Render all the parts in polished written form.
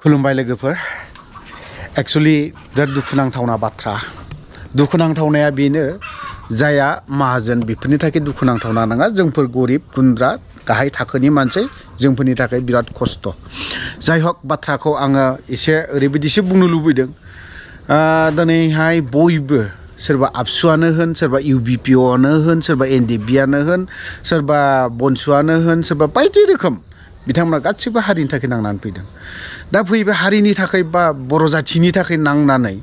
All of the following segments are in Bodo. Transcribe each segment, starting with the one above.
खुलुमबाय लोगोफोर एक्चुअली बिराद दुखुनांथावना बाथ्रा दुखुनांथावनाया बेनो जाया माहाजोन बेफोरनि थाखाय दुखुनांथावना नङा जोंफोर गरिब गुन्द्रा गाहाय थाखोनि मानसि जोंफोरनि थाखाय बिराद खस्थ' जाय हक बाथ्राखौ आङो एसे ओरैबायदिसो बुंनो लुबैदों दिनैहाय बयबो सोरबा आबसुआनो होन सोरबा इउबिपिअआनो होन सोरबा एनडिएफबिआनो होन सोरबा बनसुआनो होन सोरबा बायदि रोखोम बिथांमोना गासिबो हारिनि थाखाय नांनानै फैदों दा फैबाय हारिनि थाखाय बा बर' जाथिनि थाखाय नांनानै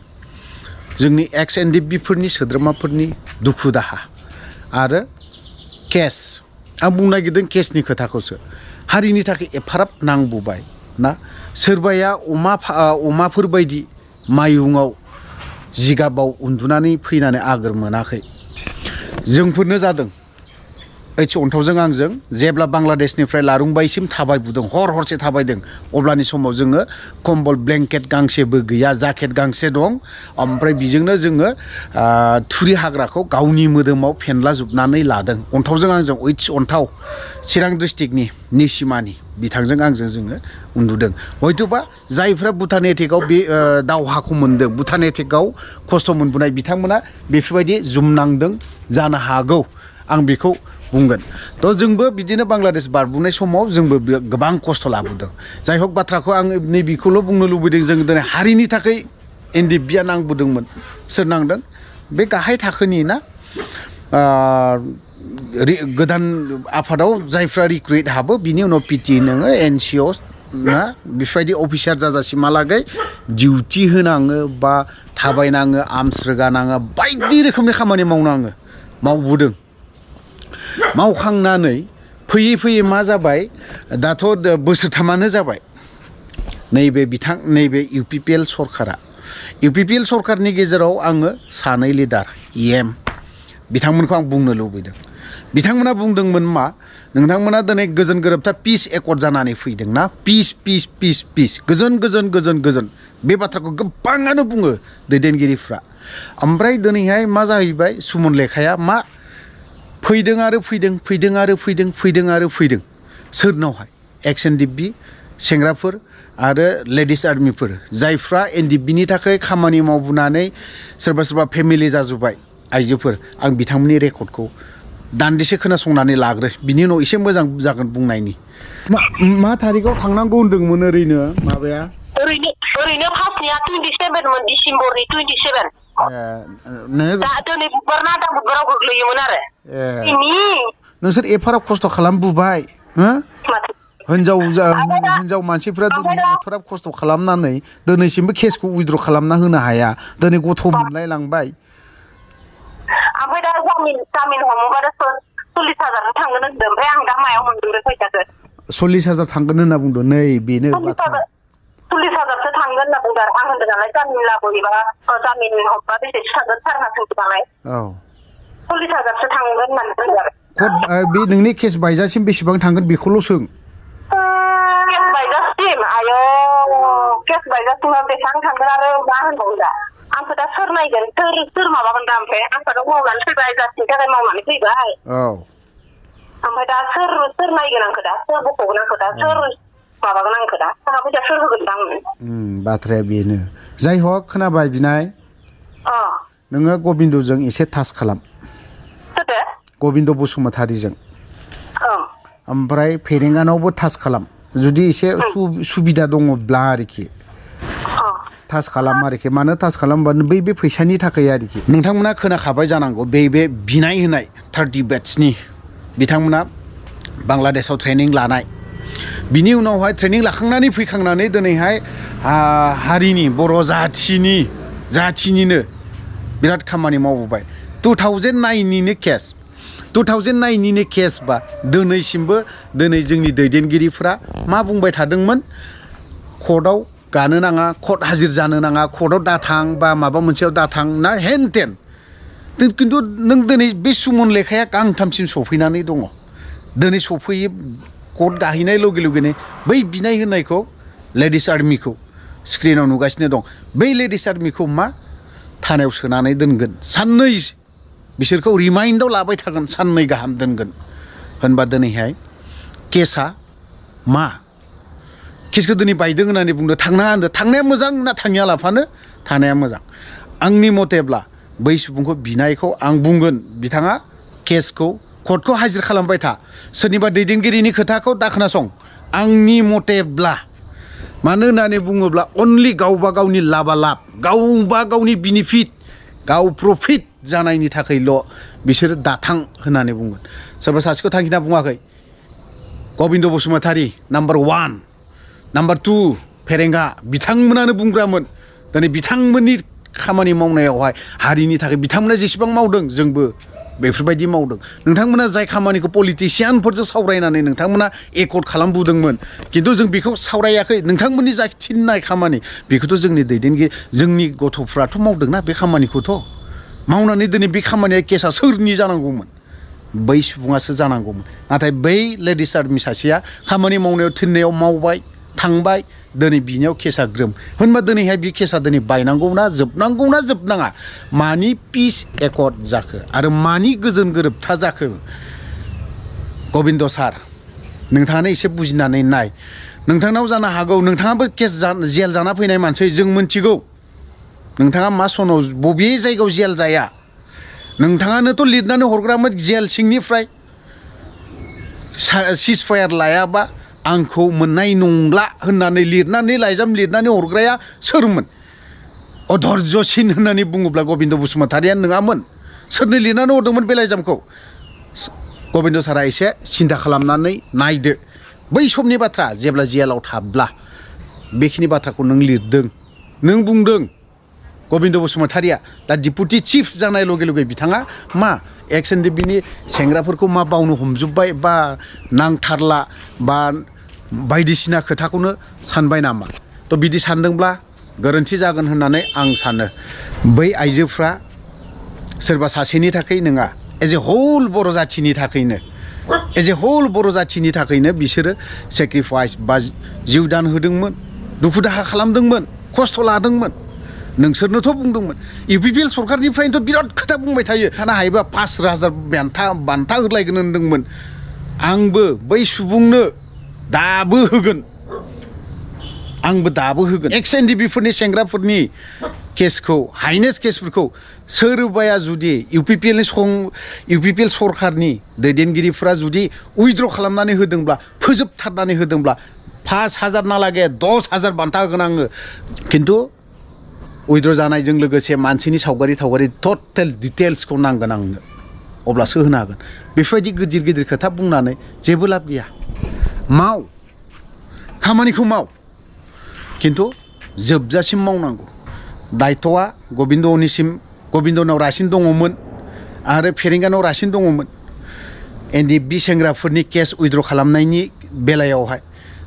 जोंनि एक्स एनडिएफबिफोरनि सोद्रोमाफोरनि दुखु दाहा आरो केस आं बुंनो नागिरदों केसनि खोथाखौसो हारिनि थाखाय एफाराब नांबोबाय ना सोरबाया अमाफोरबायदि मायुङाव जिगाबाव उन्दुनानै फैनानै आगोर मोनाखै जोंफोरनो जादों ओइस अन्थावजों आंजों जेब्ला बांलादेशनिफ्राय लारुंबायसिम थाबायबोदों हरसे थाबायदों अब्लानि समाव जोङो कम्बल ब्लेंकेट गांसेबो गैया जाकेट गांसे दं ओमफ्राय बिजोंनो जोङो थुरि हाग्राखौ गावनि मोदोमाव फेनलाजोबनानै लादों अन्थावजों आंजों ओइस अन्थाव चिरां डिस्ट्रिक्टनि निसिमानि बिथांजों आंजों जोङो उन्दुदों हयथ'बा जायफ्रा भुटान एटेकआव बे दावहाखौ मोनदों भुटान एटेकआव खस्थ' मोनबोनाय बिथांमोना बेफोरबायदि जुमनांदों जानो हागौ आं बेखौ बुंगोन थ' जोंबो बिदिनो बांलादेश बारबोनाय समाव जोंबो गोबां खस्थ' लाबोदों जाय हक बाथ्राखौ आं नैबेखौल' बुंनो लुबैदों जों दिनै हारिनि थाखाय एनडिएफबिआ नांबोदोंमोन सोर नांदों बे गाहाय थाखोनि ना गोदान आफादाव जायफ्रा रिक्रुइट हाबो बिनि उनाव पिटि नोङो एनसिअ ना बेफोरबायदि अफिसार जाजासिमहालागै डिउटि होनाङो बा थाबायनाङो आर्मस रोगानाङो बायदि रोखोमनि खामानि मावनाङो मावबोदों मावखांनानै फैयै फैयै मा जाबाय दाथ' बोसोरथामानो जाबाय नैबे इउपिपिएल सरकारनि गेजेराव आङो सानै लिडार इएम बिथांमोनखौ आं बुंनो लुबैदों बिथांमोना बुंदोंमोन मा नोंथांमोना दिनै गोजोन गोरोबथा पिस एकर्ड जानानै फैदों ना पिस गोजोन बे बाथ्राखौ गोबाङानो बुङो दैदेनगिरिफ्रा ओमफ्राय दिनैहाय मा जाहैबाय सुमन लेखाया मा फैदों आरो फैदों सोरनावहाय एक्स एनडिएफबि सेंग्राफोर आरो लेडिस आर्मिफोर जायफ्रा एनडिएफबिनि थाखाय खामानि मावबोनानै सोरबा फेमिलि जाजोब्बाय आइजोफोर आं बिथांमोननि रेकर्डखौ दान्दिसे खोनासंनानै लाग्रो बिनि उनाव एसे मोजां जागोन बुंनायनि मा थारिखआव थांनांगौ होनदोंमोन ओरैनो माबाया ओरैनो फार्स्टनिया 27 मोन डिसेम्बरनि 27 दा दिनै बुधबार ना दा बुधबाराव गोग्लैयोमोन आरो नोंसोर एफाराब खस्थ' खालामबोबाय हिनजाव मानसिफ्रा दिनै एफाराब खस्थ' खालामनानै दिनैसिमबो केसखौ उइद्र' खालामना होनो हाया दिनै गथ' मोनलाय लांबाय ओमफ्राय दा जामिन हमोबाथ' 40,000 थांगोन होनदों ओमफ्राय आं दा मायाव मोनगोन बे फैसाखौ 40,000 थांगोन होनना बुंदों नै बेनो 40,000सो थांगोन होनना बुंदों आं होनदों नालाय जामिन लाबोयोबा जामिन हरबा बेसेसो थांगोन सारना सोंदों नालाय 40,000सो थांगोन होननानै बुंदों आरो बे नोंनि केस बायजासिम बेसेबां थांगोन बेखौल' सों केस बायजासिम केस बायजासिमा बेसेबां थांगोन आरो मा होनबावो दा आंखौ दा सोर नायगोन सोर माबागोन दा ओमफ्राय आंखौथ' मावनानै फैबाय जासिनि थाखाय मावनानै फैबाय ओमफ्राय दा सोर नायगोन आंखौ दा सोर बख'गोन आंखौ दा सोर माबागोन आंखौ दा थाखा फैसा सोर होगोन दा आंनो बाथ्राया बेनो जाय हक खोनाबाय बिनाय नोङो गबिन्दजों एसे टाच खालाम गबिन्द बसुमतारिजों ओमफ्राय फेरेंगानावबो टाच खालाम जुदि एसे सुबिदा दङब्ला आरोखि टाच खालाम आरोखि मानो टाच खालामबा बे फैसानि थाखाय आरोखि नोंथांमोना खोनाखाबाय जानांगौ बे बिनाय होनाय 30 बेट्सनि बिथांमोना बांलादेशआव ट्रेनिं लानाय बिनि उनावहाय ट्रेनिं लाखांनानै फैखांनानै दिनैहाय हारिनि बर' जाथिनिनो बिराद खामानि मावबोबाय 2009निनो केस बा दिनैसिमबो जोंनि दैदेनगिरिफ्रा मा बुंबाय थादोंमोन कर्टआव गानो नाङा कर्ट हाजिर जानो नाङा कर्टआव दाथां बा माबा मोनसेयाव दाथां ना हेन टेन खिन्थु नों दिनै बे सुमन लेखाया गांथामसिम सफैनानै दङ दिनै सफैयो कर्ट गाहैनाय लगे लगेनो बै बिनाय होनायखौ लेडिस आर्मिखौ स्क्रिनाव नुगासिनो दं बै लेडिस आर्मिखौ मा थानायाव सोनानै दोनगोन साननै बिसोरखौ रिमाइन्डआव लाबाय थागोन साननै गाहाम दोनगोन होनबा दिनैहाय केसा मा केसखौ दिनै बायदों होननानै बुंदों थांनाङा होनदों थांनाया मोजां ना थाङिया लाफानो थानाया मोजां आंनि मथेब्ला बै सुबुंखौ बिनायखौ आं बुंगोन बिथाङा केसखौ कर्टखौ हाजिर खालामबाय था सोरनिबा दैदेनगिरिनि खोथाखौ दा खोनासं आंनि मथेब्ला मानो होननानै बुङोब्ला अनलि गावबा गावनि लाबा लाब गावबा गावनि बेनिफिट गाव प्रफिट जानायनि थाखायल' बिसोरो दाथां होननानै बुंगोन सोरबा सासेखौ थांखिना बुङाखै गबिन्द बसुमतारी नाम्बार 1 नाम्बार 2 फेरेंगा बिथांमोनानो बुंग्रामोन दिनै बिथांमोननि खामानि मावनायावहाय हारिनि थाखाय बिथांमोना जेसेबां मावदों जोंबो बेफोरबायदि मावदों नोंथांमोना जाय खामानिखौ पलिटिसियानफोरजों सावरायनानै नोंथांमोना एकर्ड खालामबोदोंमोन खिन्थु जों बेखौ सावरायाखै नोंथांमोननि जा थिननाय खामानि बेखौथ' जोंनि दैदेनगिरि जोंनि गथ'फ्राथ' मावदोंना बे खामानिखौथ' मावनानै दिनै बे खामानिया केसा सोरनि जानांगौमोन बै सुबुङासो जानांगौमोन नाथाय बै लेडिस आर्मि सासेया खामानि मावनायाव थिननायाव मावबाय थांबाय दिनै बिनियाव केसा ग्रोम होनबा दिनैहाय बे केसा दिनै बायनांगौना जोबनाङा मानि पिस एकर्ड जाखो आरो मानि गोजोन गोरोबथा जाखो गबिन्द सार नोंथाङानो एसे बुजिनानै नाय नोंथांनाव जानो हागौ नोंथाङाबो केस जेल जाना फैनाय मानसि जों मिथिगौ नोंथाङा मा सनाव बबे जायगायाव जेल जाया नोंथाङानोथ' लिरनानै हरग्रामोन जेल सिंनिफ्राय सिज फायार लायाबा आंखौ मोननाय नंला होननानै लिरनानै लाइजाम लिरनानै हरग्राया सोरमोन अधर्जसिन होननानै बुङोब्ला गबिन्द बसुमतारिया नङामोन सोरनो लिरनानै हरदोंमोन बे लाइजामखौ गबिन्द सारा एसे सिन्था खालामनानै नायदो बै समनि बाथ्रा जेब्ला जेलाव थाब्ला बेखिनि बाथ्राखौ नों लिरदों नों बुंदों गबिन्द बसुमतारिया दा डिपुटि चिफ जानाय लगे लगे बिथाङा मा एक्स एनडिएफबिनि सेंग्राफोरखौ मा बावनो हमजोब्बाय बा नांथारला बा बायदिसिना खोथाखौनो सानबाय नामा थ' बिदि सानदोंब्ला गोरोन्थि जागोन होननानै आं सानो बै आइजोफ्रा सोरबा सासेनि थाखाय नङा एज ए हल बर' जाथिनि थाखायनो बिसोरो सेक्रिफाइस बा जिउ दान होदोंमोन दुखु दाहा खालामदोंमोन खस्थ' लादोंमोन नोंसोरनोथ' बुंदोंमोन इउपिपिएल सरकारनिफ्रायनोथ' बिराद खोथा बुंबाय थायो थानो हायोबा 5,000 बान्था होलायगोन होनदोंमोन आंबो बै सुबुंनो दाबो होगोन एक्स एनडिएफबिफोरनि सेंग्राफोरनि केसखौ हाइनेस केसफोरखौ सोरबाया जुदि इउपिपिएल सरकारनि दैदेनगिरिफ्रा जुदि उइथड्र खालामनानै होदोंब्ला फोजोबथारनानै होदोंब्ला 5,000 नालागे 10,000 बान्था होगोन आङो खिन्थु उइथड्र जानायजों लोगोसे मानसिनि सावगारि टटेल डिटेल्सखौ नांगोन आंनो अब्लासो होनो हागोन बेफोरबायदि गिदिर खोथा बुंनानै जेबो लाब गैया खामानिखौ माव खिन्थु जोबजासिम मावनांगौ दायथ'आ गबिन्दनाव रासिन दङमोन आरो फेरेंगानाव रासिन दङमोन एनडिएफबि सेंग्राफोरनि केस उइथड्र खालामनायनि बेलायावहाय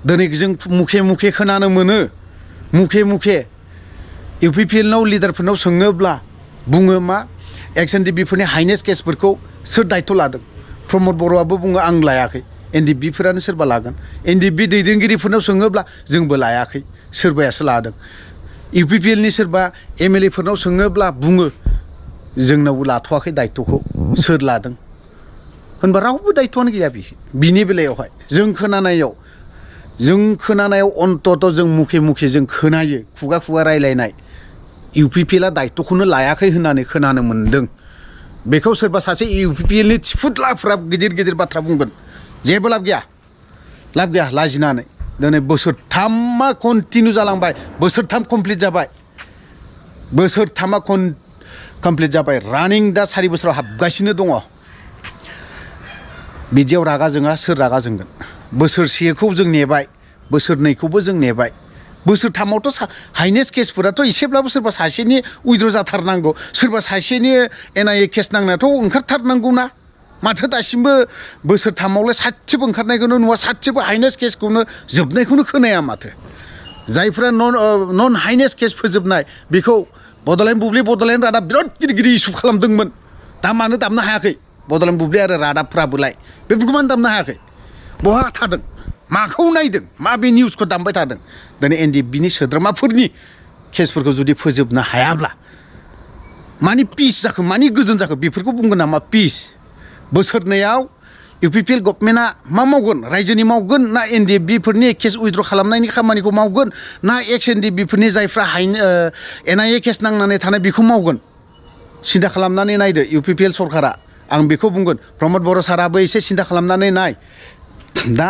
दिनै जों मुखे खोनानो मोनो मुखे इउपिपिएलनाव लिडारफोरनाव सोङोब्ला बुङो मा एक्स एनडिएफबिफोरनि हाइनेस केसफोरखौ सोर दायथ' लादों प्रमद बर'आबो बुङो आं लायाखै एनडिएफबिफोरानो सोरबा लागोन एनडिएफबि दैदेनगिरिफोरनाव सोङोब्ला जोंबो लायाखै सोरबायासो लादों इउपिपिएलनि सोरबा एमएलएफोरनाव सोङोब्ला बुङो जोंनावबो लाथ'वाखै दायथ'खौ सोर लादों होनबा रावबो दायथ'आनो गैया बिनि बेलायावहाय जों खोनानायाव अन्तत' जों मुखे जों खोनायो खुगा रायलायनाय इउपिपिएलआ दायथ'खौनो लायाखै होननानै खोनानो मोन्दों बेखौ सोरबा सासे इउपिपिएलनि थिफुदलाफ्रा गिदिर बाथ्रा बुंगोन जेबो लाब गैया लाजिनानै दिनै बोसोरथामा कन्टिनिउ जालांबाय बोसोरथाम कमप्लिट जाबाय रानिं दा 4 बोसोराव हाबगासिनो दङ बिदियाव रागा जोङा सोर रागा जोंगोन बोसोरसेखौ जों नेबाय बोसोरनैखौबो जों नेबाय बोसोरथामावथ' हाइनेस केसफोराथ' एसेब्लाबो सोरबा सासेनि उइथड्र जाथारनांगौ सोरबा सासेनि एनआइए केस नांनायाथ' ओंखारथारनांगौना माथो दासिमबो बोसोरथामावलाय सासेबो ओंखारनायखौनो नुवा सासेबो हाइनेस केसखौनो जोबनायखौनो खोनाया माथो जायफ्रा नन हाइनेस केस फोजोबनाय बेखौ बड'लेण्ड रादाब बिराद गिदिर इसु खालामदोंमोन दा मानो दामनो हायाखै बड'लेण्ड बुब्लि आरो रादाबफ्राबोलाय बेफोरखौ मानो दामनो हायाखै बहा थादों माखौ नायदों माबे निउसखौ दामबाय थादों दिनै एनडिएफबिनि सोद्रोमाफोरनि केसफोरखौ जुदि फोजोबनो हायाब्ला मानि पिस जाखो मानि गोजोन जाखो बेफोरखौ बुंगोन नामा पिस बोसोरनैयाव इउपिपिएल गभर्नमेन्टआ मा मावगोन रायजोनि मावगोन ना NDFB फोरनि केस उइथड्र खालामनायनि खामानिखौ मावगोन ना एक्स NDFB फोरनि जायफ्रा NIA केस नांनानै थानाय बेखौ मावगोन सिन्था खालामनानै नायदो इउपिपिएल सरकारा आं बेखौ बुंगोन प्रमद बर' साराबो एसे सिन्था खालामनानै नाय दा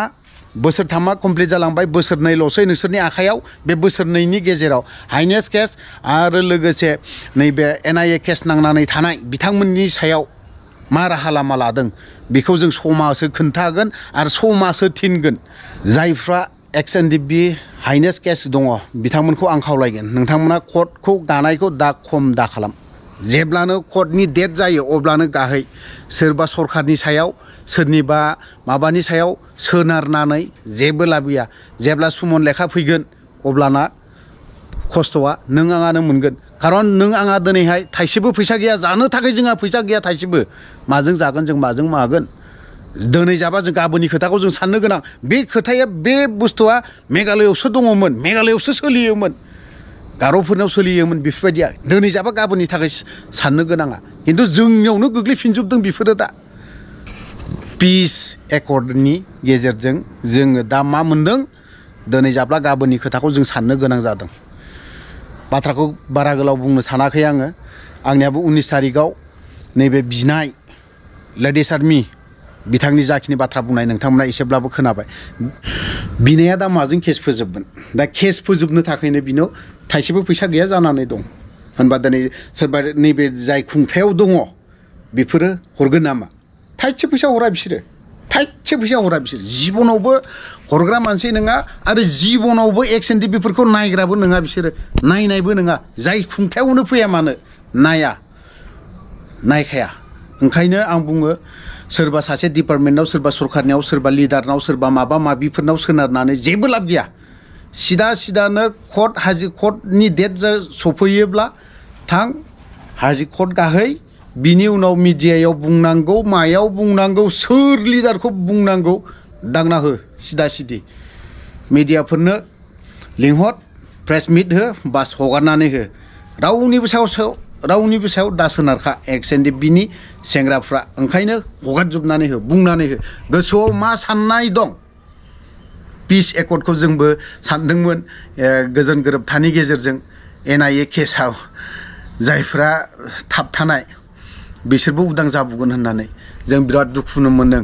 बोसोरथामा कमप्लिट जालांबाय बोसोरनैल'सै नोंसोरनि आखायाव बे बोसोरनैनि गेजेराव हाइनेस केस आरो लोगोसे नैबे NIA केस नांनानै थानाय बिथांमोननि सायाव मा राहा लामा लादों बेखौ जों समासो खोन्थागोन आरो समासो थिनगोन जायफ्रा एक्स NDFB हाइनेस केस दङ बिथांमोनखौ आं खावलायगोन नोंथांमोना कर्टखौ गानायखौ दा खम दा खालाम जेब्लानो कर्टनि डेट जायो अब्लानो गाहै सोरबा सरकारनि सायाव सोरनिबा माबानि सायाव सोनारनानै जेबो लाब गैया जेब्ला सुमन लेखा फैगोन अब्लाना खस्थ'आ नों आङानो मोनगोन खारन नों आङा दिनैहाय थाइसेबो फैसा गैया जानो थाखाय जोंहा फैसा गैया थाइसेबो माजों जागोन जों माजों मागोन दिनै जाबा जों गाबोननि खोथाखौ जों साननो गोनां बे खोथाया बे बुस्थुआ मेघालयआवसो दङमोन मेघालयआवसो सोलियोमोन गार'फोरनाव सोलियोमोन बेफोरबायदिया दिनै जाबा गाबोननि थाखाय साननो गोनाङा खिन्थु जोंनियावनो गोग्लैफिनजोबदों बेफोरो दा पिस एकर्डनि गेजेरजों जोङो दा मा मोनदों दिनै जाब्ला गाबोननि खोथाखौ जों साननो गोनां जादों बाथ्राखौ बारा गोलाव बुंनो सानाखै आङो आंनियाबो 19 तारिखआव नैबे बिनाय लेडिस आर्मि बिथांनि जाखिनि बाथ्रा बुंनाय नोंथांमोना एसेब्लाबो खोनाबाय बिनाया दा माजों केस फोजोबगोन दा केस फोजोबनो थाखायनो बिनाव थाइसेबो फैसा गैया जानानै दं होनबा दिनै सोरबा नैबे जाय खुंथायाव दङ बेफोरो हरगोन नामा थाइसे फैसा हरा बिसोरो थाइसे फैसा हरा बिसोर जिबनावबो हरग्रा मानसि नङा आरो जिबनावबो एक्स NDFB फोरखौ नायग्राबो नङा बिसोरो नायनायबो नङा जाय खुंथायावनो फैया मानो नायखाया ओंखायनो आं बुङो सोरबा सासे डिपार्टमेन्टआव सोरबा सरकारनियाव सोरबा लिडारनाव सोरबा माबा माबिफोरनाव सोनारनानै जेबो लाब गैया सिदानो हाजो कर्टनि डेट सफैयोब्ला थां हाजो कर्ट गाहै बिनि उनाव मिडियायाव बुंनांगौ मायाव बुंनांगौ सोर लिडारखौ बुंनांगौ दांना हो सिदा मिडियाफोरनो लिंहर प्रेस मिट हो बास हगारनानै हो रावनिबो सायाव दा सोनारखा एक्स NDFBनि सेंग्राफ्रा ओंखायनो हगारजोबनानै हो बुंनानै हो गोसोआव मा साननाय दं पिस एकर्डखौ जोंबो सानदोंमोन गोजोन गोरोबथानि गेजेरजों NIA केसआव जायफ्रा थाबथानाय बिसोरबो उदां जाबोगोन होननानै जों बिराद दुखुनो मोनदों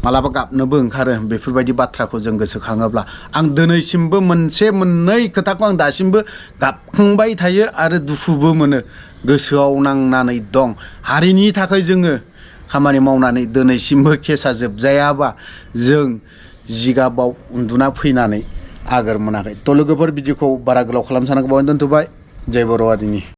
मालाबा गाबनोबो ओंखारो बेफोरबायदि बाथ्राखौ जों गोसोखाङोब्ला आं दिनैसिमबो मोनसे मोननै खोथाखौ आं दासिमबो गाबखांबाय थायो आरो दुखुबो मोनो गोसोआव नांनानै दं हारिनि थाखाय जोङो खामानि मावनानै दिनैसिमबो केसा जोबजायाबा जों जिगाबाव उन्दुना फैनानै आगोर मोनाखै थ' लोगोफोर भिडिअखौ बारा गोलाव खालामनो सानाखै बावनो दोनथ'बाय जय बर' हारिनि